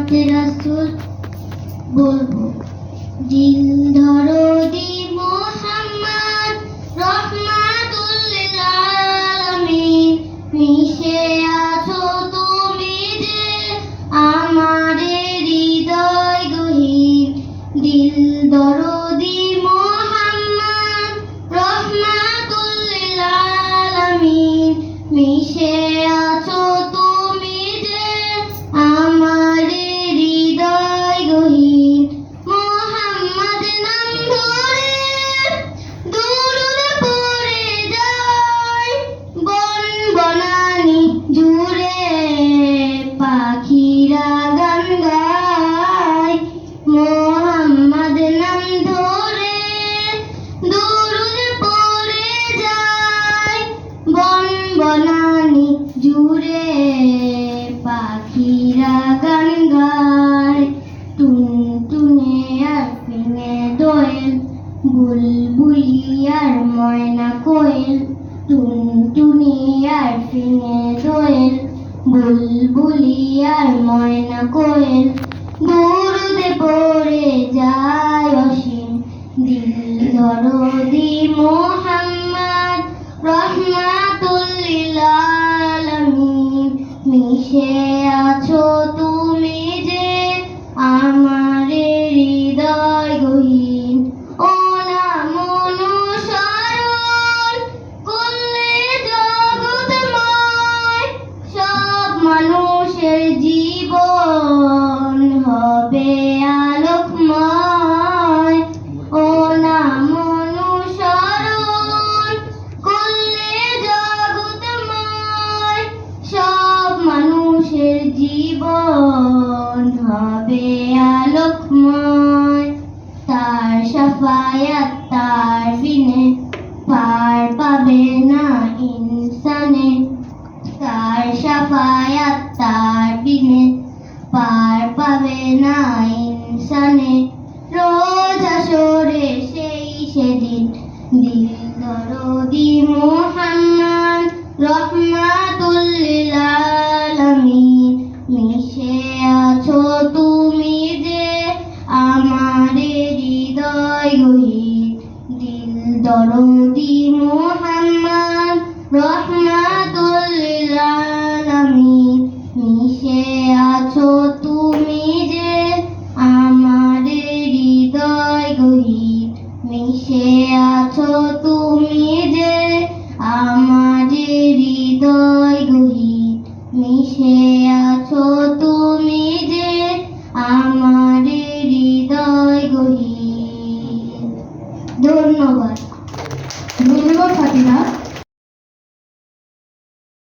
উম্মতে রাসূল বলবো, দিল দরদি মুহাম্মদ রহমাতুল লিল আলামিন, মিশে আছো তুমি যে আমার হৃদয় গহীন। দিল দরদি মুহাম্মদ রহমাতুল লিল আলামিন, মিশে আছো তুমি যে আমার হৃদয় গহীন। মুহাম্মদ নাম ধরে দুরূদ পড়ে যায় বন বনানি জুড়ে, পাখিরা গান গায়। মুহাম্মদ নাম ধরে দুরূদ পড়ে যায় বন বনানি জুড়ে, পাখিরা গান গায়। টুনটুনে আর ফিঙে দোয়েল, বুলবুলি আর ময়না কোয়েল। টুনটুনি আর ফিঙে দোয়েল, বুলবুলি আর ময়না কোয়েল, দুরূদে পড়ে যায় অসীম। দিল দরদি মুহাম্মদ রহমাতুল লিল আলামিন, মিশে আছো তুমি যে আমার হৃদয় গহীন। ও নাম অনুসরণ করলে জগৎময়, সব মানুষের জীবন হবে আলোকময়। ও নাম অনুসরণ করলে জগৎময়, সব মানুষের জীবন হবে আলোকময়। তার শাফায়াত তার বিনে পার পাবে না ইনসানে, তার শাফায়াত তার বিনে পার পাবে না ইনসানে। রোজ হাশরে সেই সেদিন, দিল দরদি মুহাম্মদ রহমাতুল লিল আলামিন, মিশে আছো তুমি যে আমার হৃদয় গহীন। দিল দরদি মুহাম্মদ রহমাতুল লিল আলামিন, মিশে আছো তুমি যে আমার হৃদয় গহীন। মিশে আছো তুমি যে আমার হৃদয় গহীন। মিশে আছো তুমি যে আমার হৃদয় গহীন। ধন্যবাদ। ধন্যবাদ ফাতিমা।